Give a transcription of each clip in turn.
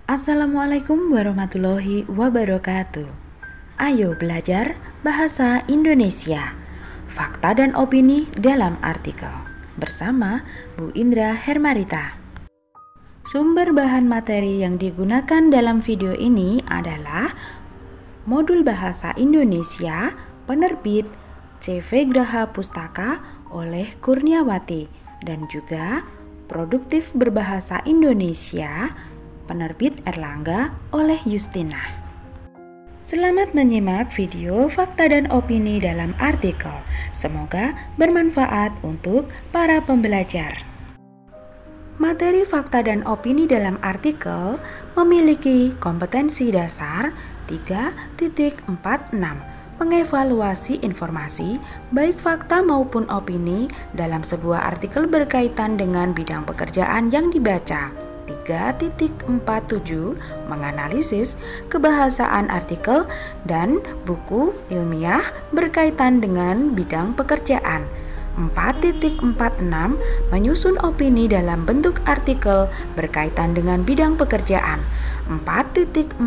Assalamualaikum warahmatullahi wabarakatuh. Ayo belajar bahasa Indonesia. Fakta dan opini dalam artikel. Bersama Bu Indra Hermarita. Sumber bahan materi yang digunakan dalam video ini adalah Modul Bahasa Indonesia penerbit CV Graha Pustaka oleh Kurniawati dan juga Produktif Berbahasa Indonesia penerbit Erlangga oleh Justina. Selamat menyimak video fakta dan opini dalam artikel. Semoga bermanfaat untuk para pembelajar. Materi fakta dan opini dalam artikel memiliki kompetensi dasar 3.46. Mengevaluasi informasi, baik fakta maupun opini dalam sebuah artikel berkaitan dengan bidang pekerjaan yang dibaca. 3.47 menganalisis kebahasaan artikel dan buku ilmiah berkaitan dengan bidang pekerjaan. 4.46 menyusun opini dalam bentuk artikel berkaitan dengan bidang pekerjaan. 4.47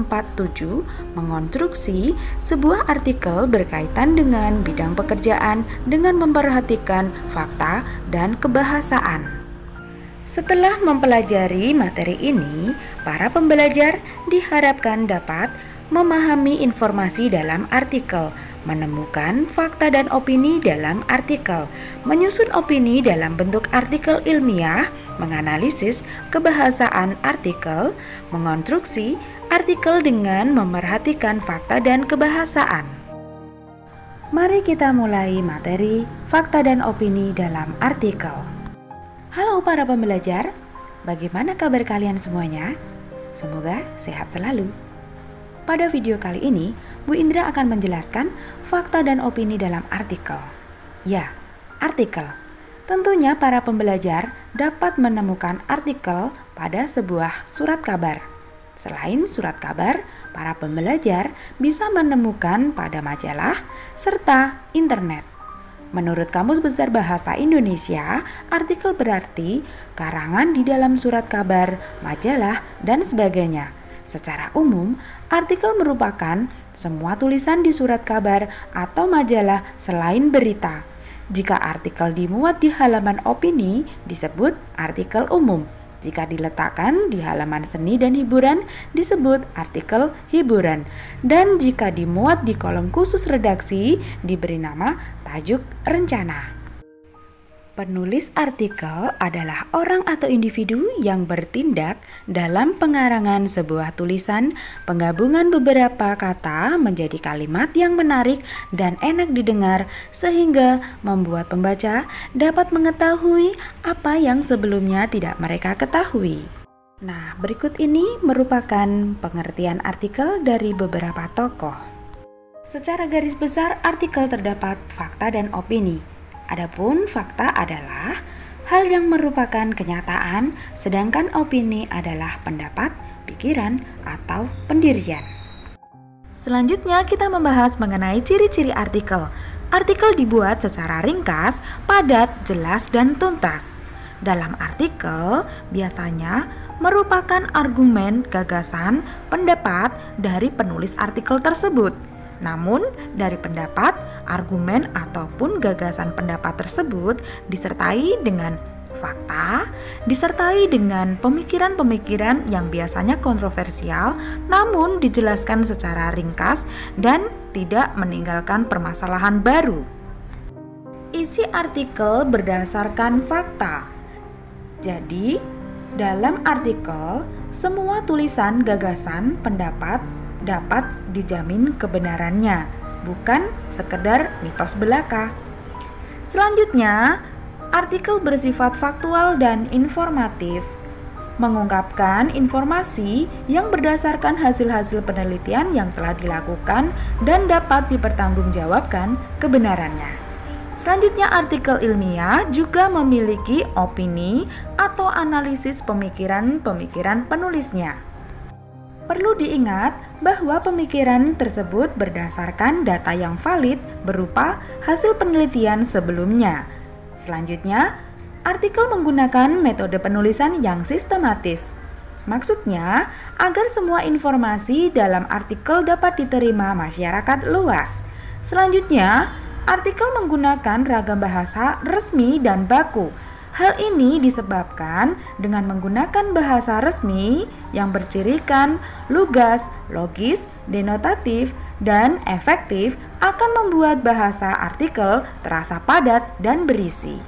mengonstruksi sebuah artikel berkaitan dengan bidang pekerjaan dengan memperhatikan fakta dan kebahasaan. Setelah mempelajari materi ini, para pembelajar diharapkan dapat memahami informasi dalam artikel, menemukan fakta dan opini dalam artikel, menyusun opini dalam bentuk artikel ilmiah, menganalisis kebahasaan artikel, mengonstruksi artikel dengan memerhatikan fakta dan kebahasaan. Mari kita mulai materi fakta dan opini dalam artikel. Halo para pembelajar, bagaimana kabar kalian semuanya? Semoga sehat selalu. Pada video kali ini, Bu Indra akan menjelaskan fakta dan opini dalam artikel. Ya, artikel. Tentunya para pembelajar dapat menemukan artikel pada sebuah surat kabar. Selain surat kabar, para pembelajar bisa menemukan pada majalah serta internet. Menurut Kamus Besar Bahasa Indonesia, artikel berarti karangan di dalam surat kabar, majalah, dan sebagainya. Secara umum, artikel merupakan semua tulisan di surat kabar atau majalah selain berita. Jika artikel dimuat di halaman opini, disebut artikel umum. Jika diletakkan di halaman seni dan hiburan, disebut artikel hiburan. Dan jika dimuat di kolom khusus redaksi, diberi nama tajuk rencana. Penulis artikel adalah orang atau individu yang bertindak dalam pengarangan sebuah tulisan, penggabungan beberapa kata menjadi kalimat yang menarik dan enak didengar sehingga membuat pembaca dapat mengetahui apa yang sebelumnya tidak mereka ketahui. Nah, berikut ini merupakan pengertian artikel dari beberapa tokoh. Secara garis besar, artikel terdapat fakta dan opini. Adapun fakta adalah hal yang merupakan kenyataan, sedangkan opini adalah pendapat, pikiran, atau pendirian. Selanjutnya kita membahas mengenai ciri-ciri artikel. Artikel dibuat secara ringkas, padat, jelas, dan tuntas. Dalam artikel biasanya merupakan argumen, gagasan, pendapat dari penulis artikel tersebut. Namun, dari pendapat, argumen, ataupun gagasan pendapat tersebut disertai dengan fakta, disertai dengan pemikiran-pemikiran yang biasanya kontroversial, namun dijelaskan secara ringkas dan tidak meninggalkan permasalahan baru. Isi artikel berdasarkan fakta. Jadi, dalam artikel, semua tulisan, gagasan, pendapat dapat dijamin kebenarannya, bukan sekedar mitos belaka. Selanjutnya, artikel bersifat faktual dan informatif, mengungkapkan informasi yang berdasarkan hasil-hasil penelitian yang telah dilakukan dan dapat dipertanggungjawabkan kebenarannya. Selanjutnya, artikel ilmiah juga memiliki opini atau analisis pemikiran-pemikiran penulisnya. Perlu diingat bahwa pemikiran tersebut berdasarkan data yang valid berupa hasil penelitian sebelumnya. Selanjutnya, artikel menggunakan metode penulisan yang sistematis. Maksudnya, agar semua informasi dalam artikel dapat diterima masyarakat luas. Selanjutnya, artikel menggunakan ragam bahasa resmi dan baku. Hal ini disebabkan dengan menggunakan bahasa resmi yang bercirikan lugas, logis, denotatif, dan efektif akan membuat bahasa artikel terasa padat dan berisi.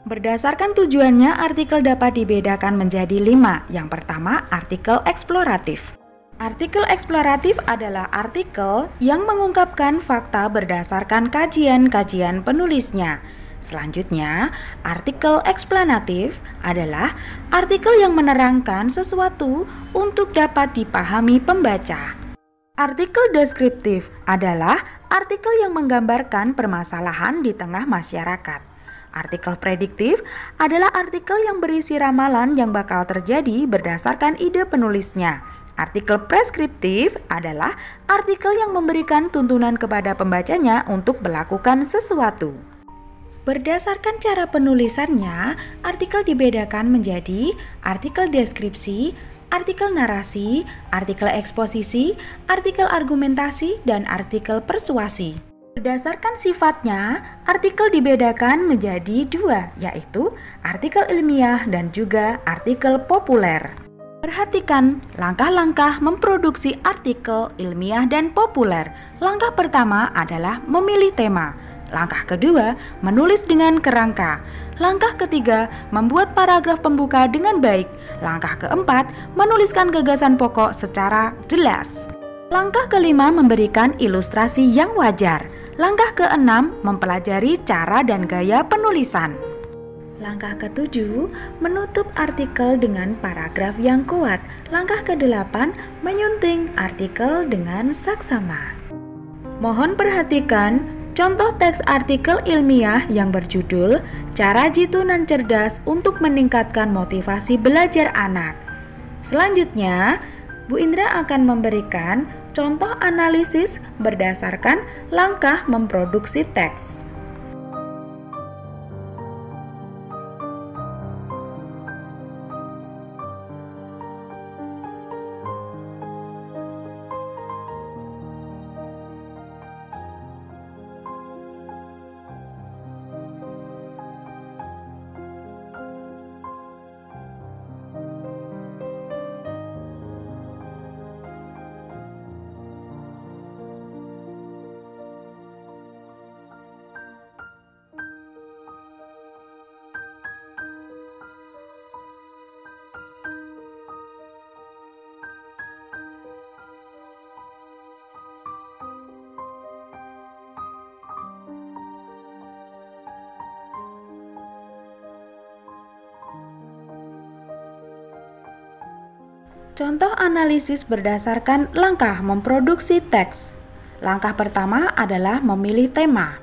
Berdasarkan tujuannya, artikel dapat dibedakan menjadi 5. Yang pertama, artikel eksploratif. Artikel eksploratif adalah artikel yang mengungkapkan fakta berdasarkan kajian-kajian penulisnya. Selanjutnya, artikel eksplanatif adalah artikel yang menerangkan sesuatu untuk dapat dipahami pembaca. Artikel deskriptif adalah artikel yang menggambarkan permasalahan di tengah masyarakat. Artikel prediktif adalah artikel yang berisi ramalan yang bakal terjadi berdasarkan ide penulisnya. Artikel preskriptif adalah artikel yang memberikan tuntunan kepada pembacanya untuk melakukan sesuatu. Berdasarkan cara penulisannya, artikel dibedakan menjadi artikel deskripsi, artikel narasi, artikel eksposisi, artikel argumentasi, dan artikel persuasi. Berdasarkan sifatnya, artikel dibedakan menjadi 2, yaitu artikel ilmiah dan juga artikel populer. Perhatikan langkah-langkah memproduksi artikel ilmiah dan populer. Langkah pertama adalah memilih tema. Langkah kedua, menulis dengan kerangka. Langkah ketiga, membuat paragraf pembuka dengan baik. Langkah keempat, menuliskan gagasan pokok secara jelas. Langkah kelima, memberikan ilustrasi yang wajar. Langkah keenam, mempelajari cara dan gaya penulisan. Langkah ketujuh, menutup artikel dengan paragraf yang kuat. Langkah kedelapan, menyunting artikel dengan saksama. Mohon perhatikan contoh teks artikel ilmiah yang berjudul Cara Jitu Nan Cerdas untuk Meningkatkan Motivasi Belajar Anak. Selanjutnya, Bu Indra akan memberikan contoh analisis berdasarkan langkah memproduksi teks. Contoh analisis berdasarkan langkah memproduksi teks. Langkah pertama adalah memilih tema.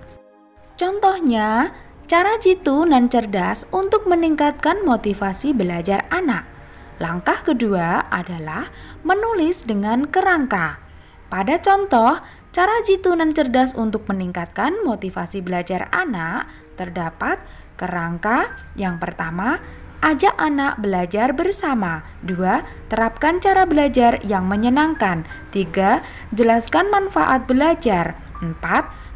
Contohnya, cara jitu nan cerdas untuk meningkatkan motivasi belajar anak. Langkah kedua adalah menulis dengan kerangka. Pada contoh, cara jitu nan cerdas untuk meningkatkan motivasi belajar anak, terdapat kerangka yang pertama, ajak anak belajar bersama. 2. Terapkan cara belajar yang menyenangkan. 3. Jelaskan manfaat belajar. 4.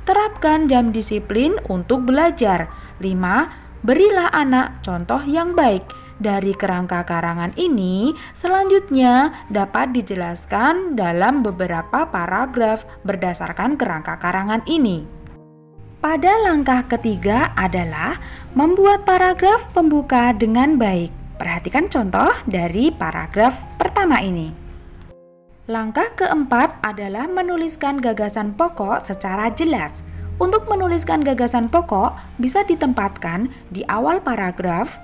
Terapkan jam disiplin untuk belajar. 5. Berilah anak contoh yang baik. Dari kerangka karangan ini, selanjutnya dapat dijelaskan dalam beberapa paragraf berdasarkan kerangka karangan ini. Pada langkah ketiga adalah membuat paragraf pembuka dengan baik. Perhatikan contoh dari paragraf pertama ini. Langkah keempat adalah menuliskan gagasan pokok secara jelas. Untuk menuliskan gagasan pokok bisa ditempatkan di awal paragraf,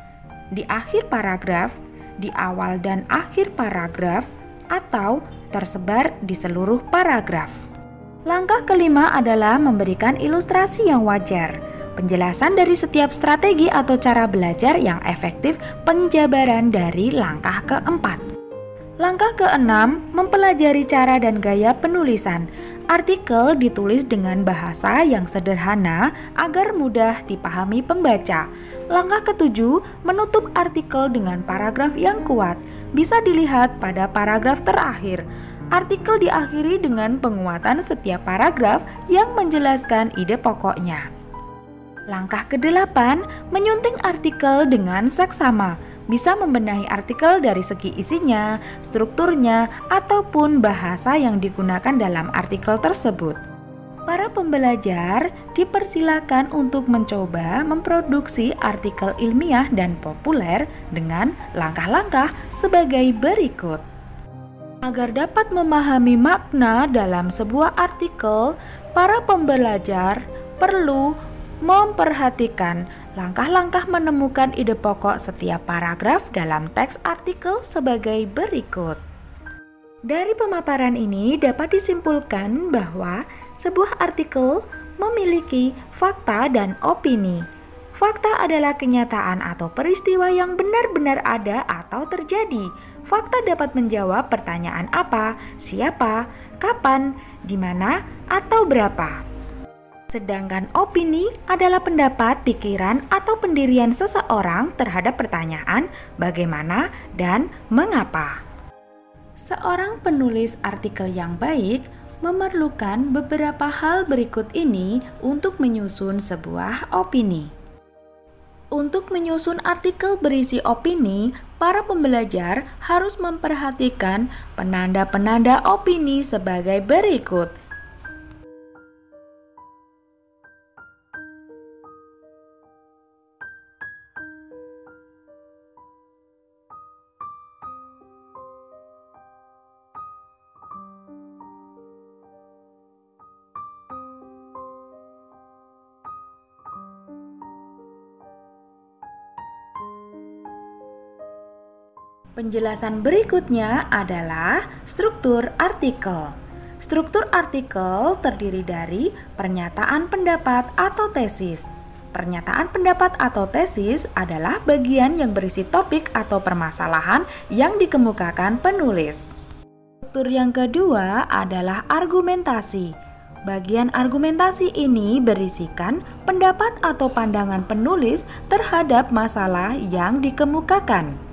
di akhir paragraf, di awal dan akhir paragraf, atau tersebar di seluruh paragraf. Langkah kelima adalah memberikan ilustrasi yang wajar. Penjelasan dari setiap strategi atau cara belajar yang efektif penjabaran dari langkah keempat. Langkah keenam, mempelajari cara dan gaya penulisan. Artikel ditulis dengan bahasa yang sederhana agar mudah dipahami pembaca. Langkah ketujuh, menutup artikel dengan paragraf yang kuat. bisa dilihat pada paragraf terakhir. Artikel diakhiri dengan penguatan setiap paragraf yang menjelaskan ide pokoknya. Langkah ke-8, menyunting artikel dengan seksama. Bisa membenahi artikel dari segi isinya, strukturnya, ataupun bahasa yang digunakan dalam artikel tersebut. Para pembelajar dipersilakan untuk mencoba memproduksi artikel ilmiah dan populer dengan langkah-langkah sebagai berikut. Agar dapat memahami makna dalam sebuah artikel, para pembelajar perlu memperhatikan langkah-langkah menemukan ide pokok setiap paragraf dalam teks artikel sebagai berikut. Dari pemaparan ini dapat disimpulkan bahwa sebuah artikel memiliki fakta dan opini. Fakta adalah kenyataan atau peristiwa yang benar-benar ada atau terjadi. Fakta dapat menjawab pertanyaan apa, siapa, kapan, di mana, atau berapa. Sedangkan opini adalah pendapat, pikiran, atau pendirian seseorang terhadap pertanyaan bagaimana dan mengapa. Seorang penulis artikel yang baik memerlukan beberapa hal berikut ini untuk menyusun sebuah opini. Untuk menyusun artikel berisi opini, para pembelajar harus memperhatikan penanda-penanda opini sebagai berikut. Penjelasan berikutnya adalah struktur artikel. Struktur artikel terdiri dari pernyataan pendapat atau tesis. Pernyataan pendapat atau tesis adalah bagian yang berisi topik atau permasalahan yang dikemukakan penulis. Struktur yang kedua adalah argumentasi. Bagian argumentasi ini berisikan pendapat atau pandangan penulis terhadap masalah yang dikemukakan.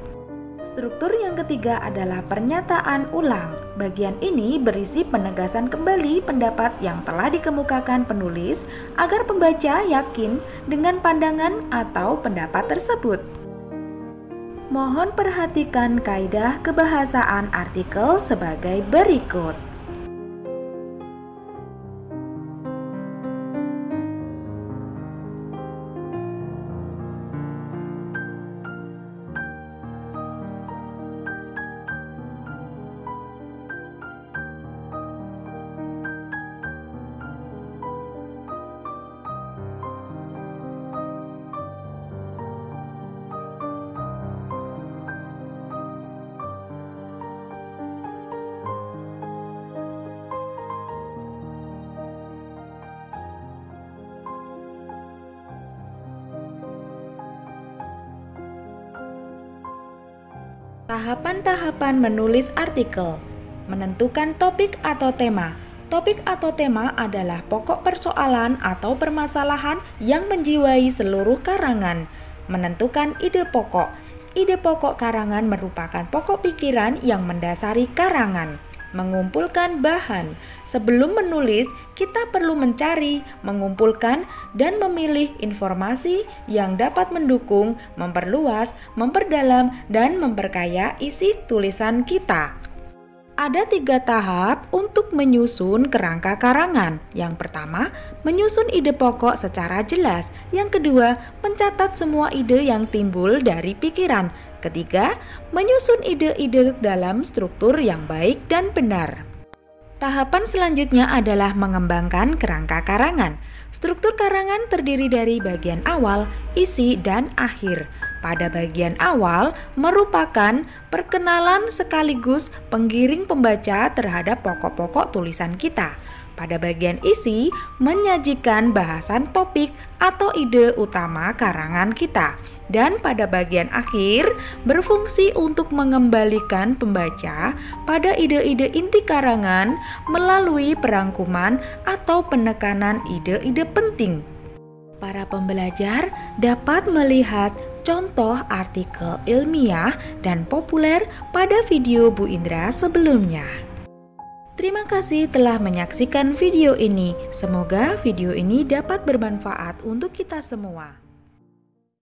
Struktur yang ketiga adalah pernyataan ulang. Bagian ini berisi penegasan kembali pendapat yang telah dikemukakan penulis agar pembaca yakin dengan pandangan atau pendapat tersebut. Mohon perhatikan kaidah kebahasaan artikel sebagai berikut. Tahapan-tahapan menulis artikel. Menentukan topik atau tema. Topik atau tema adalah pokok persoalan atau permasalahan yang menjiwai seluruh karangan. Menentukan ide pokok. Ide pokok karangan merupakan pokok pikiran yang mendasari karangan. Mengumpulkan bahan. Sebelum menulis, kita perlu mencari, mengumpulkan, dan memilih informasi yang dapat mendukung, memperluas, memperdalam, dan memperkaya isi tulisan kita. Ada 3 tahap untuk menyusun kerangka karangan. Yang pertama, menyusun ide pokok secara jelas. Yang kedua, mencatat semua ide yang timbul dari pikiran. Ketiga, menyusun ide-ide dalam struktur yang baik dan benar. Tahapan selanjutnya adalah mengembangkan kerangka karangan. Struktur karangan terdiri dari bagian awal, isi, dan akhir. Pada bagian awal merupakan perkenalan sekaligus penggiring pembaca terhadap pokok-pokok tulisan kita. Pada bagian isi menyajikan bahasan topik atau ide utama karangan kita. Dan pada bagian akhir berfungsi untuk mengembalikan pembaca pada ide-ide inti karangan melalui perangkuman atau penekanan ide-ide penting. Para pembelajar dapat melihat contoh artikel ilmiah dan populer pada video Bu Indra sebelumnya. Terima kasih telah menyaksikan video ini. Semoga video ini dapat bermanfaat untuk kita semua.